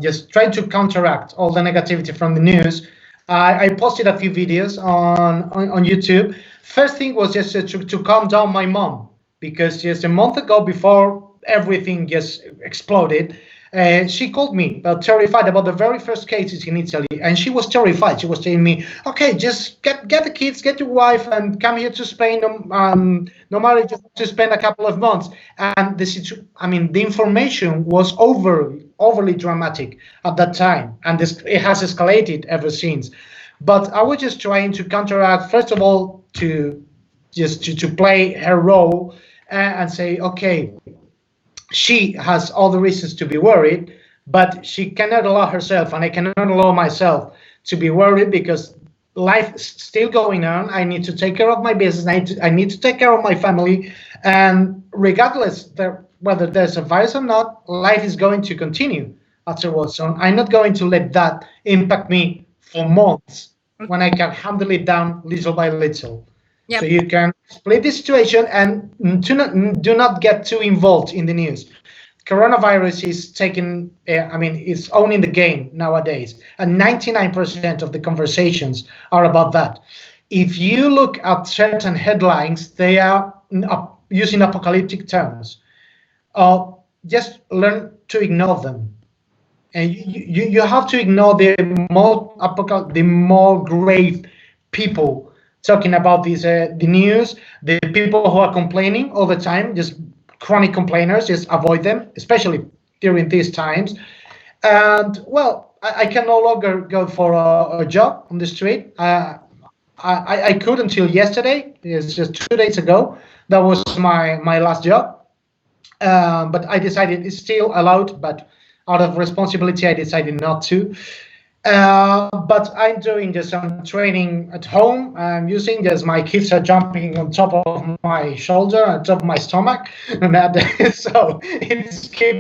just trying to counteract all the negativity from the news. I posted a few videos on YouTube. First thing was just to calm down my mom, because just a month ago, before everything just exploded, she called me terrified about the very first cases in Italy, and she was terrified. She was telling me, "Okay, just get the kids, get your wife, and come here to Spain. No matter, just to spend a couple of months." And the information was overly dramatic at that time, and it has escalated ever since. But I was just trying to counteract, first of all, to play her role and say, okay, she has all the reasons to be worried, but she cannot allow herself, and I cannot allow myself to be worried, because life is still going on. I need to take care of my business. I need to take care of my family, and regardless whether there's a virus or not, life is going to continue afterwards. So I'm not going to let that impact me for months when I can handle it down little by little. Yep. So you can split the situation and do not get too involved in the news. Coronavirus is is owning the game nowadays, and 99% of the conversations are about that. If you look at certain headlines, they are using apocalyptic terms. Just learn to ignore them, and you have to ignore the more grave people talking about the news, the people who are complaining all the time, just chronic complainers, just avoid them, especially during these times. And well, I can no longer go for a job on the street. I could until yesterday. It's just 2 days ago. That was my last job. But I decided it's still allowed, but out of responsibility, I decided not to. But I'm doing just some training at home. I'm using just my kids are jumping on top of my shoulder, on top of my stomach, and so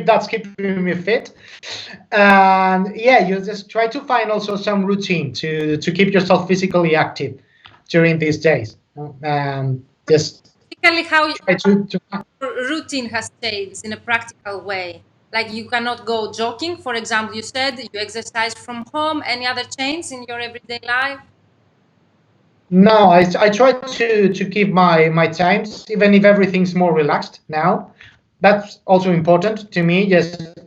that's keeping me fit. And yeah, you just try to find also some routine to keep yourself physically active during these days. Just basically how your routine has changed in a practical way. Like you cannot go jogging, for example. You said you exercise from home. Any other change in your everyday life? No, I try to keep my times, even if everything's more relaxed now. That's also important to me, just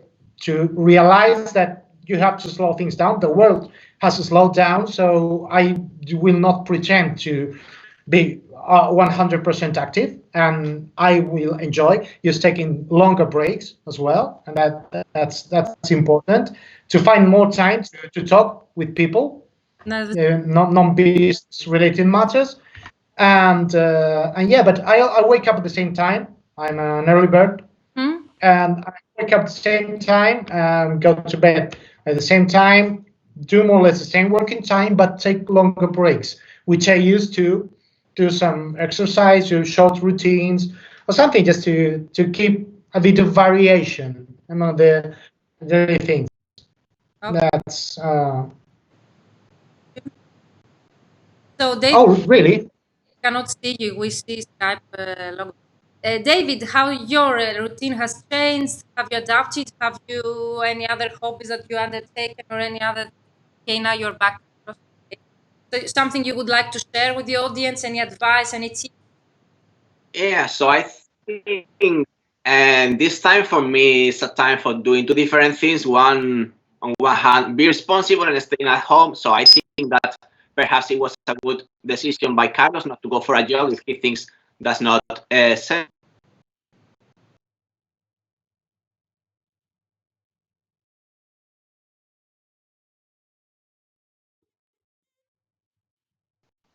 to realize that you have to slow things down. The world has to slow down, so I will not pretend to be 100% active, and I will enjoy just taking longer breaks as well, and that's important, to find more time to talk with people, non-business related matters, and yeah. But I wake up at the same time. I'm an early bird, and I wake up at the same time and go to bed at the same time. Do more or less the same working time, but take longer breaks, which I used to do some exercise, do short routines, or something, just to keep a bit of variation among the things. Okay. That's. So David, oh, really? Cannot see you. We see Skype logo. David, how your routine has changed? Have you adapted? Have you any other hobbies that you undertaken, or any other? Okay, now you're back. So something you would like to share with the audience? Any advice? Any tips? Yeah, so I think, and this time for me is a time for doing two different things. One, on one hand, be responsible and staying at home. So I think that perhaps it was a good decision by Carlos not to go for a job if he thinks that's not sensible.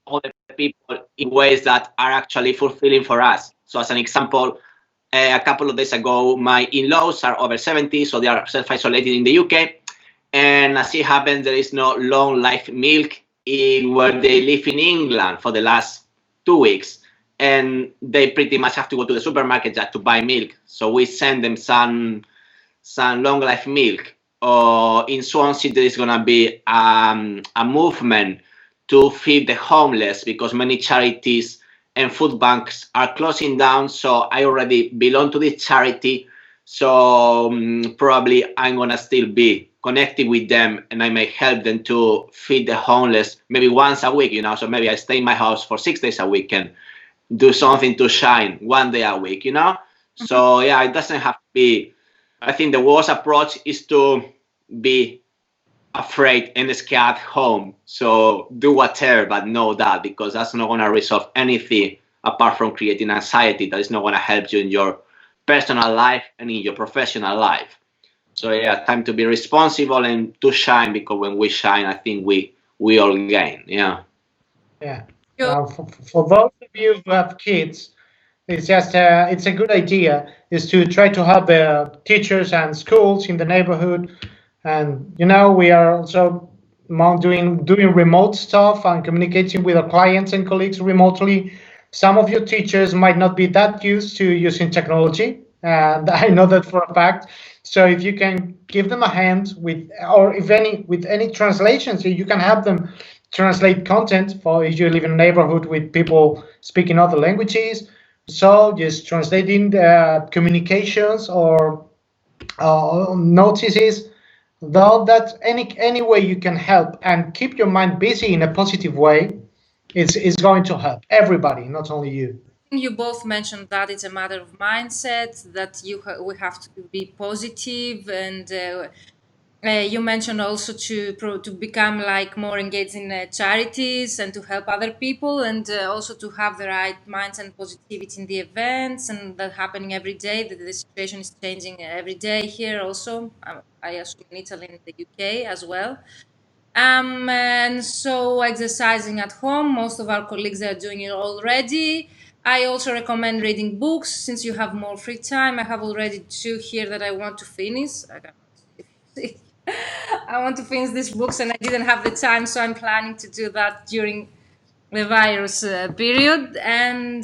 Other people in ways that are actually fulfilling for us. So as an example, a couple of days ago, my in-laws are over 70, so they are self-isolated in the UK. And as it happens, there is no long life milk where they live in England for the last 2 weeks. And they pretty much have to go to the supermarket just to buy milk. So we send them some long life milk. In Swansea, there is going to be a movement to feed the homeless, because many charities and food banks are closing down. So I already belong to this charity. So probably I'm gonna still be connected with them, and I may help them to feed the homeless maybe once a week, so maybe I stay in my house for 6 days a week and do something to shine one day a week, So yeah, it doesn't have to be. I think the worst approach is to be afraid and scared home. So do whatever, but know that, because that's not gonna resolve anything apart from creating anxiety. That is not gonna help you in your personal life and in your professional life. So yeah, time to be responsible and to shine, because when we shine, I think we all gain. Yeah. Yeah. For those of you who have kids, it's just it's a good idea is to try to help teachers and schools in the neighborhood, and we are also doing remote stuff and communicating with our clients and colleagues remotely. Some of your teachers might not be that used to using technology, and I know that for a fact. So if you can give them a hand with, or if with any translations, you can help them translate content for if you live in a neighborhood with people speaking other languages. So just translating the communications or notices, though that any way you can help and keep your mind busy in a positive way, it's going to help everybody, not only you. You both mentioned that it's a matter of mindset, that we have to be positive, and you mentioned also to become like more engaged in charities and to help other people, and also to have the right minds and positivity in the events, and that happening every day. That the situation is changing every day here also. I assume in Italy and the UK as well. And so exercising at home, most of our colleagues are doing it already. I also recommend reading books since you have more free time. I have already 2 here that I want to finish. I want to finish these books and I didn't have the time, so I'm planning to do that during the virus period. And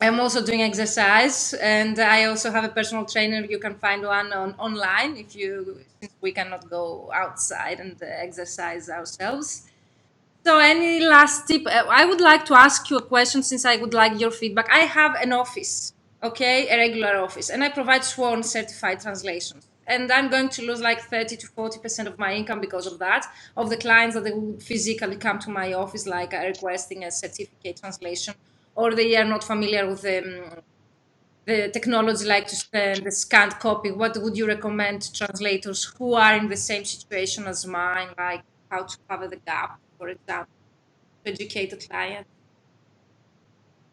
I'm also doing exercise, and I also have a personal trainer. You can find one online since we cannot go outside and exercise ourselves. So any last tip? I would like to ask you a question since I would like your feedback. I have an office, okay, a regular office, and I provide sworn certified translations. And I'm going to lose like 30 to 40% of my income because of that, of the clients that they would physically come to my office, like requesting a certificate translation, or they are not familiar with the technology, like to send the scanned copy. What would you recommend to translators who are in the same situation as mine, like how to cover the gap, for example, to educate the client?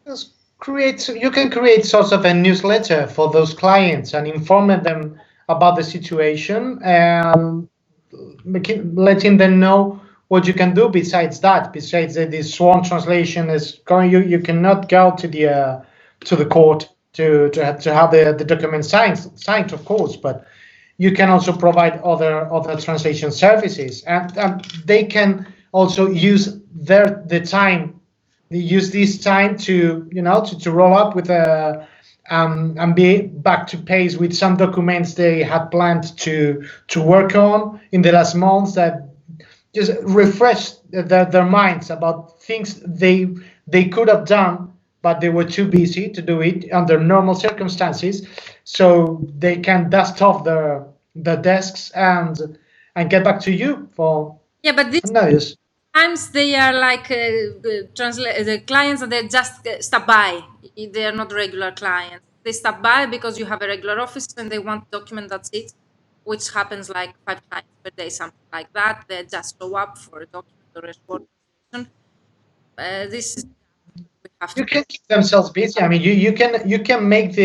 You can create sort of a newsletter for those clients and inform them about the situation and letting them know what you can do besides that. Besides the sworn translation is going, you cannot go to the court to have the document signed, of course, but you can also provide other translation services, and they can also use the time. They use this time to to roll up with and be back to pace with some documents they had planned to work on in the last months, that just refresh their minds about things they could have done, but they were too busy to do it under normal circumstances. So they can dust off their desks and get back to you for but this notice. Sometimes they are like the clients that they just stop by. They are not regular clients. They stop by because you have a regular office and they want document, that's it, which happens like 5 times per day, something like that. They just show up for a document or a short translation. This is we have to. You can keep themselves busy. I mean, you can make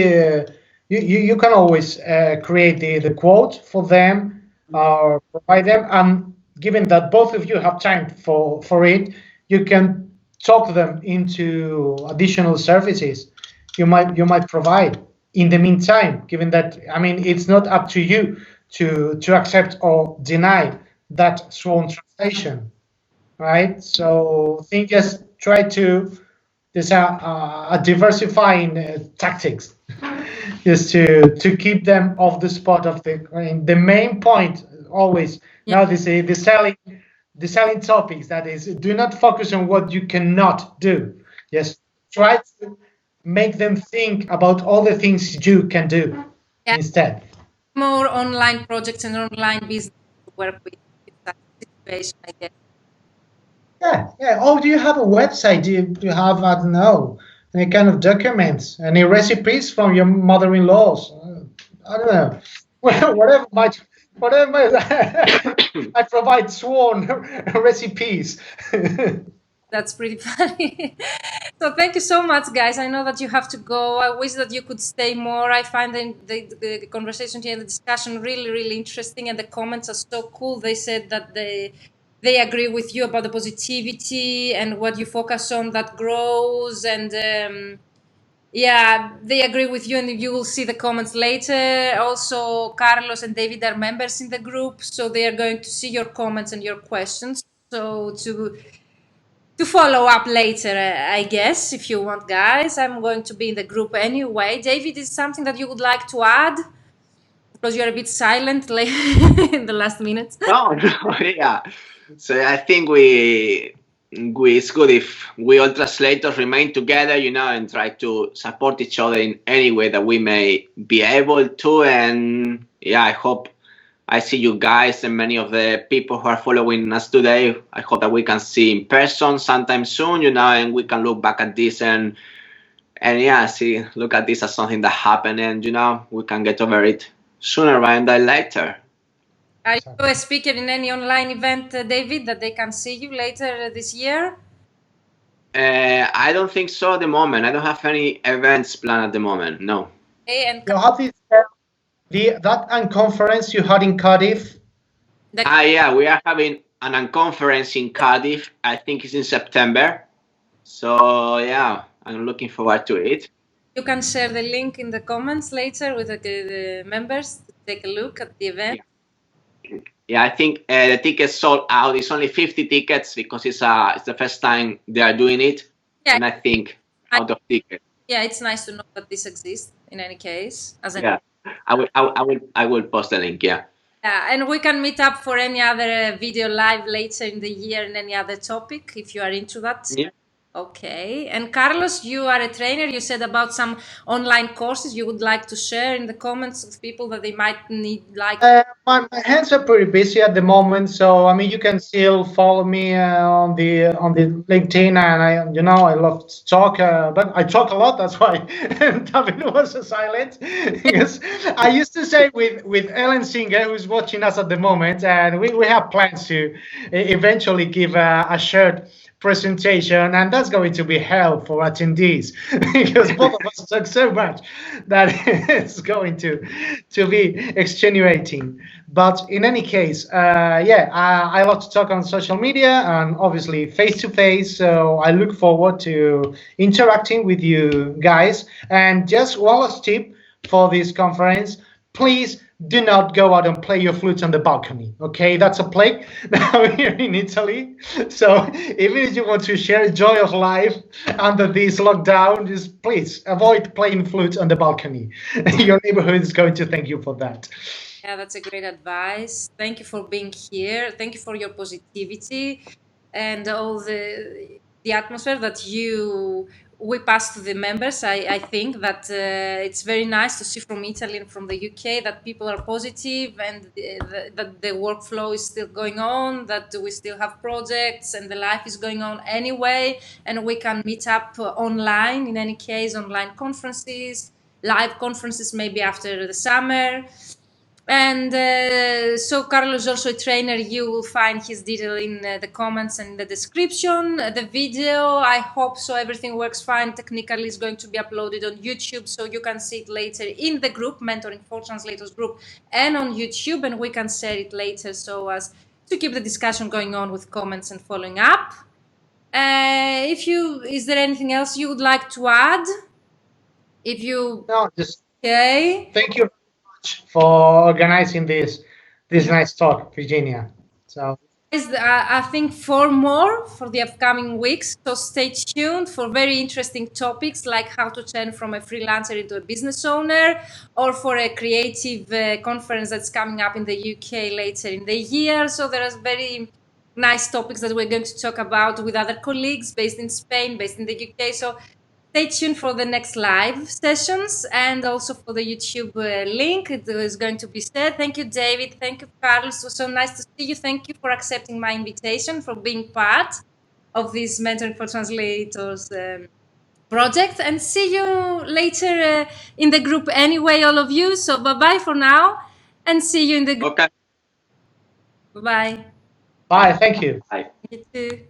you can always create the quote for them or provide them, and given that both of you have time for it, you can talk them into additional services you might provide in the meantime. Given that, I mean, it's not up to you to accept or deny that sworn translation, right? So think just try to. There's a diversifying tactics just to keep them off the spot of the main point always. Now the selling topics, that is, do not focus on what you cannot do. Just try to make them think about all the things you can do. instead. More online projects and online business to work with that situation, I guess. Yeah. Oh, do you have a website? Do you have, I don't know, any kind of documents, any recipes from your mother-in-laws? I don't know. Whatever I provide sworn recipes. That's pretty funny. So thank you so much, guys. I know that you have to go. I wish that you could stay more. I find the conversation here and the discussion really, really interesting, and the comments are so cool. They said that they agree with you about the positivity and what you focus on that grows, and yeah, they agree with you, and you will see the comments later. Also, Carlos and David are members in the group, so they are going to see your comments and your questions. So to follow up later, I guess, if you want, guys. I'm going to be in the group anyway. David, is something that you would like to add? Because you're a bit silent in the last minutes. No, yeah. So I think it's good if we all translators remain together, and try to support each other in any way that we may be able to. And yeah, I hope I see you guys and many of the people who are following us today. I hope that we can see in person sometime soon, and we can look back at this and yeah, look at this as something that happened, and we can get over it sooner rather than later. Are you a speaker in any online event, David, that they can see you later this year? I don't think so at the moment. I don't have any events planned at the moment. No. Okay, and You have this, that conference you had in Cardiff. Yeah, we are having an conference in Cardiff. I think it's in September. So yeah, I'm looking forward to it. You can share the link in the comments later with the members to take a look at the event. Yeah, I think the tickets sold out. It's only 50 tickets because it's the first time they are doing it. Yeah. And I think out of tickets. Yeah, it's nice to know that this exists in any case. I will post the link. Yeah. Yeah, and we can meet up for any other video live later in the year and any other topic if you are into that. Yeah. Okay. And Carlos, you are a trainer. You said about some online courses you would like to share in the comments with people that they might need. My hands are pretty busy at the moment, so I mean you can still follow me on the LinkedIn, and I love to talk, but I talk a lot. That's why David was silent, because I used to say with Ellen Singer, who's watching us at the moment, and we have plans to eventually give a shared presentation, and that's going to be hell for attendees because both of us talk so much that it's going to be extenuating. But in any case, I love to talk on social media and obviously face to face. So I look forward to interacting with you guys. And just one last tip for this conference: please do not go out and play your flutes on the balcony. Okay, that's a plague now here in Italy. So even if you want to share joy of life under this lockdown, just please avoid playing flutes on the balcony. Your neighborhood is going to thank you for that. Yeah, that's a great advice. Thank you for being here. Thank you for your positivity and all the atmosphere that we pass to the members. I think that it's very nice to see from Italy and from the UK that people are positive and that the workflow is still going on, that we still have projects and the life is going on anyway, and we can meet up online, in any case, online conferences, live conferences maybe after the summer. And so Carlos is also a trainer. You will find his detail in the comments and the description. The video, I hope so everything works fine technically, is going to be uploaded on YouTube, so you can see it later in the group, Mentoring for Translators group, and on YouTube, and we can share it later so as to keep the discussion going on with comments and following up. Is there anything else you would like to add? Okay. Thank you for organizing this nice talk, Virginia. So I think 4 more for the upcoming weeks, so stay tuned for very interesting topics like how to turn from a freelancer into a business owner, or for a creative conference that's coming up in the UK later in the year. So there are very nice topics that we're going to talk about with other colleagues based in Spain, based in the UK. So stay tuned for the next live sessions and also for the YouTube link. It is going to be said. Thank you, David. Thank you, Carlos. It was so nice to see you. Thank you for accepting my invitation, for being part of this Mentoring for Translators project. And see you later in the group anyway, all of you. So bye-bye for now and see you in the group. Okay. Bye-bye. Bye. Thank you. Bye. You too.